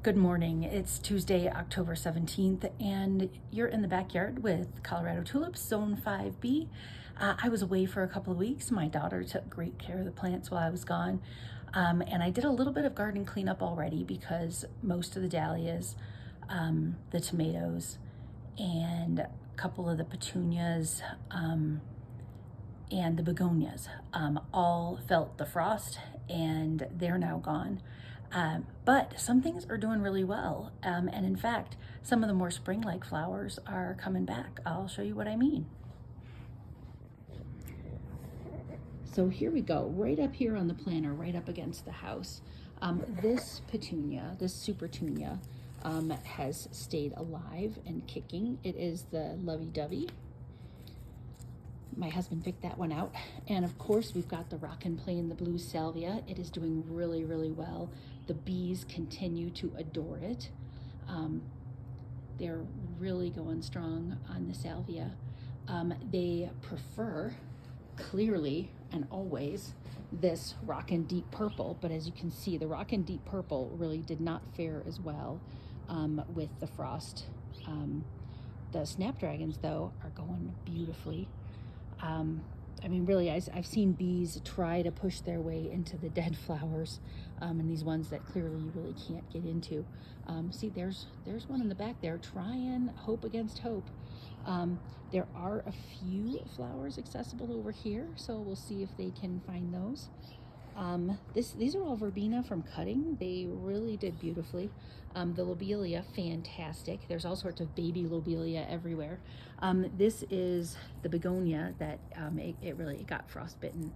Good morning. It's Tuesday, October 17th, and you're in the backyard with Colorado tulips, Zone 5B. I was away for a couple of weeks. My daughter took great care of the plants while I was gone, and I did a little bit of garden cleanup already because most of the dahlias, the tomatoes, and a couple of the petunias, and the begonias all felt the frost, and they're now gone. But some things are doing really well. And in fact, some of the more spring-like flowers are coming back. I'll show you what I mean. So here we go, right up here on the planter, right up against the house. This petunia, this supertunia, has stayed alive and kicking. It is the lovey-dovey. My husband picked that one out. And of course, we've got the Rockin Playing the Blues salvia. It is doing really, really well. The bees continue to adore it. They're really going strong on the salvia. They prefer, clearly and always, this Rockin Deep Purple. But as you can see, the Rockin Deep Purple really did not fare as well with the frost. The snapdragons, though, are going beautifully. I mean, really, I've seen bees try to push their way into the dead flowers, and these ones that clearly you really can't get into. See, there's one in the back there trying hope against hope. There are a few flowers accessible over here, so we'll see if they can find those. These are all verbena from cutting. They really did beautifully. The lobelia, fantastic. There's all sorts of baby lobelia everywhere. This is the begonia that it really got frostbitten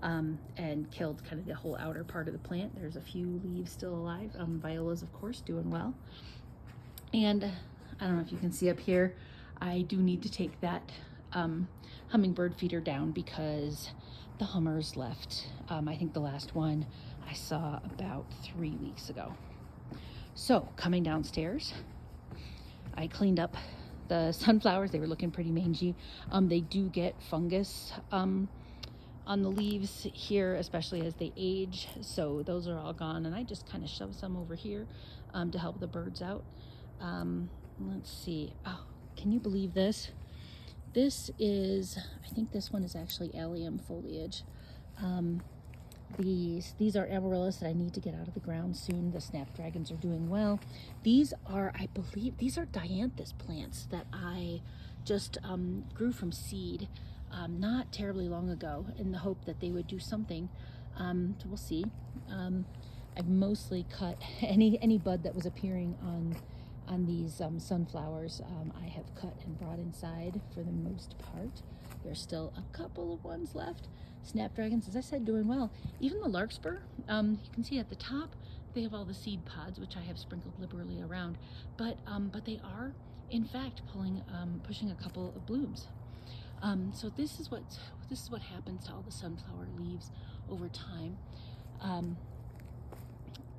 and killed kind of the whole outer part of the plant. There's a few leaves still alive. Violas, of course, doing well. And I don't know if you can see up here, I do need to take that hummingbird feeder down because the hummers left. I think the last one I saw about 3 weeks ago. So coming downstairs, I cleaned up the sunflowers. They were looking pretty mangy. They do get fungus on the leaves here, especially as they age. So those are all gone. And I just kind of shoved some over here to help the birds out. Let's see. Oh, can you believe this? This is, I think this one is actually allium foliage. These are amaryllis that I need to get out of the ground soon. The snapdragons are doing well. These are, I believe, these are dianthus plants that I just grew from seed not terribly long ago in the hope that they would do something. So we'll see. I've mostly cut any bud that was appearing on these sunflowers. I have cut and brought inside for the most part. There's still a couple of ones left. Snapdragons, as I said, doing well. Even the larkspur, you can see at the top, they have all the seed pods, which I have sprinkled liberally around. But they are, in fact, pushing a couple of blooms. So this is what happens to all the sunflower leaves over time.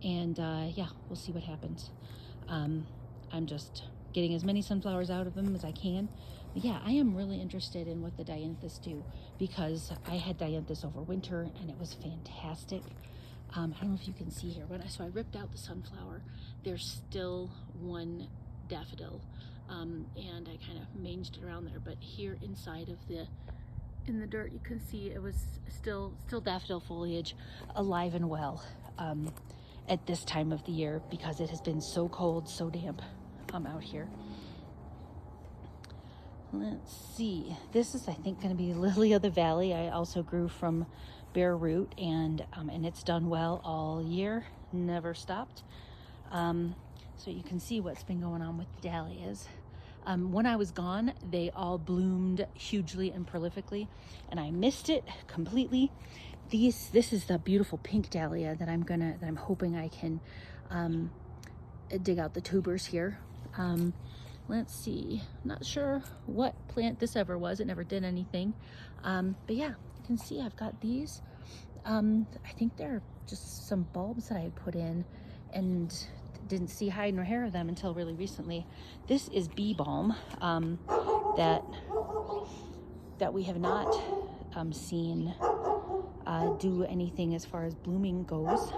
Yeah, we'll see what happens. I'm just getting as many sunflowers out of them as I can. But yeah, I am really interested in what the dianthus do because I had dianthus over winter and it was fantastic. I don't know if you can see here. So I ripped out the sunflower. There's still one daffodil, and I kind of manged it around there. But here inside of in the dirt, you can see it was still daffodil foliage, alive and well at this time of the year because it has been so cold, so damp out here. Let's see. This is, I think, going to be Lily of the Valley. I also grew from bare root, and it's done well all year, never stopped. So you can see what's been going on with the dahlias. When I was gone, they all bloomed hugely and prolifically, and I missed it completely. This is the beautiful pink dahlia that I'm hoping I can dig out the tubers here. Let's see, not sure what plant this ever was. It never did anything. But yeah, you can see I've got these. I think they're just some bulbs that I had put in and didn't see hide nor hair of them until really recently. This is bee balm that we have not seen do anything as far as blooming goes,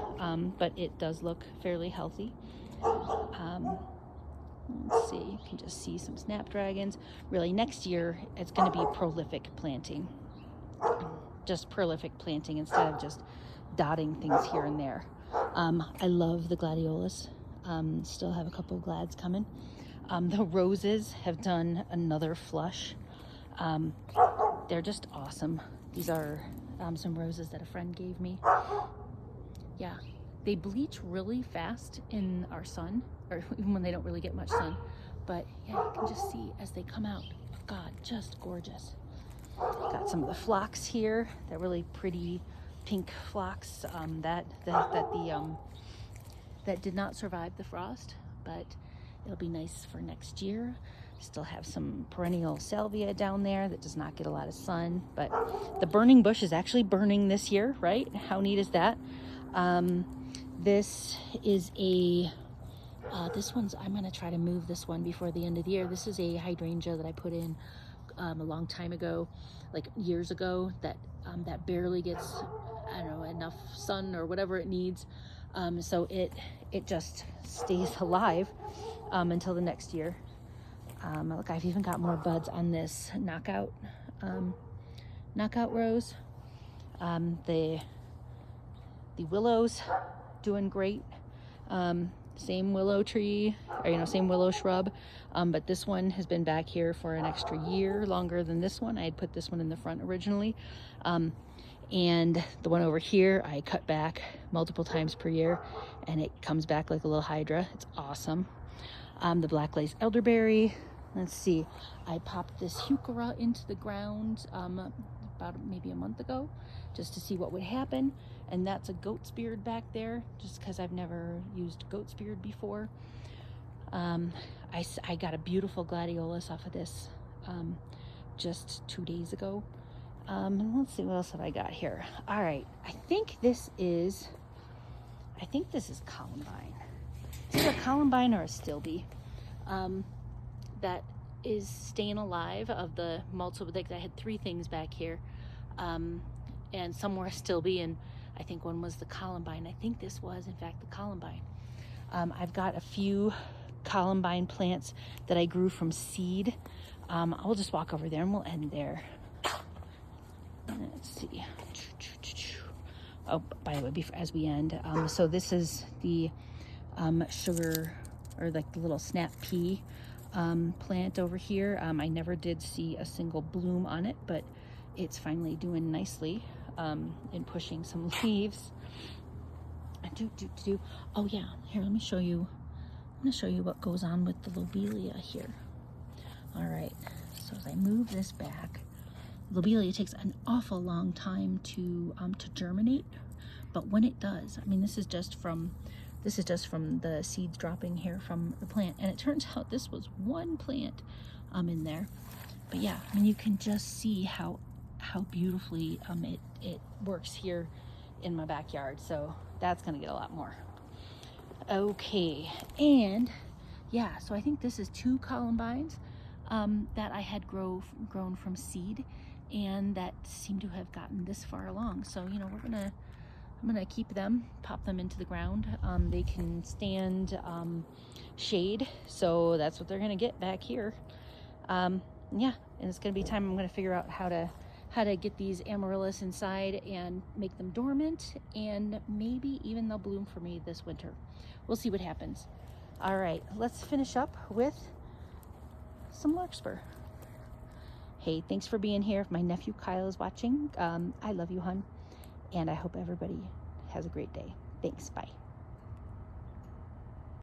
but it does look fairly healthy. Let's see, you can just see some snapdragons. Really, next year it's going to be prolific planting. Just prolific planting instead of just dotting things here and there. I love the gladiolus. Still have a couple of glads coming. The roses have done another flush. They're just awesome. These are some roses that a friend gave me. Yeah, they bleach really fast in our sun, or even when they don't really get much sun. But yeah, you can just see as they come out. God, just gorgeous. Got some of the phlox here. They're really pretty pink phlox that did not survive the frost, but it'll be nice for next year. Still have some perennial salvia down there that does not get a lot of sun, but the burning bush is actually burning this year, right? How neat is that? This is this one's, I'm gonna try to move this one before the end of the year. This is a hydrangea that I put in a long time ago, like years ago, that barely gets, I don't know, enough sun or whatever it needs. So it just stays alive until the next year. Look, I've even got more buds on this knockout rose. The willows doing great. Same willow tree, or same willow shrub, but this one has been back here for an extra year longer than this one. I had put this one in the front originally, and the one over here I cut back multiple times per year, and it comes back like a little hydra. It's awesome. The black lace elderberry. Let's see, I popped this heuchera into the ground about maybe a month ago, just to see what would happen. And that's a goat's beard back there, just because I've never used goat's beard before. I got a beautiful gladiolus off of this just 2 days ago. Let's see, what else have I got here? All right, I think this is columbine. Is it a columbine or a stilby? That is staying alive of the multiple, I had 3 things back here, and some were a stilby, and I think one was the columbine. I think this was, in fact, the columbine. I've got a few columbine plants that I grew from seed. I'll just walk over there and we'll end there. Let's see. Oh, by the way, as we end, so this is the sugar, or like the little snap pea plant over here. I never did see a single bloom on it, but it's finally doing nicely in pushing some leaves. Oh yeah, here, let me show you. I'm gonna show you what goes on with the lobelia here. All right, so as I move this back, lobelia takes an awful long time to germinate, but when it does, I mean, this is just from the seeds dropping here from the plant, and it turns out this was one plant in there. But yeah, I mean, you can just see how beautifully it works here in my backyard. So that's gonna get a lot more. Okay, and yeah, so I think this is 2 columbines that I had grown from seed, and that seem to have gotten this far along. So I'm gonna keep them, pop them into the ground. They can stand shade, so that's what they're gonna get back here. Yeah, and it's gonna be time. I'm gonna figure out how to get these amaryllis inside and make them dormant, and maybe even they'll bloom for me this winter. We'll see what happens. All right, let's finish up with some larkspur. Hey, thanks for being here. If my nephew Kyle is watching, I love you, hun, and I hope everybody has a great day. Thanks, bye.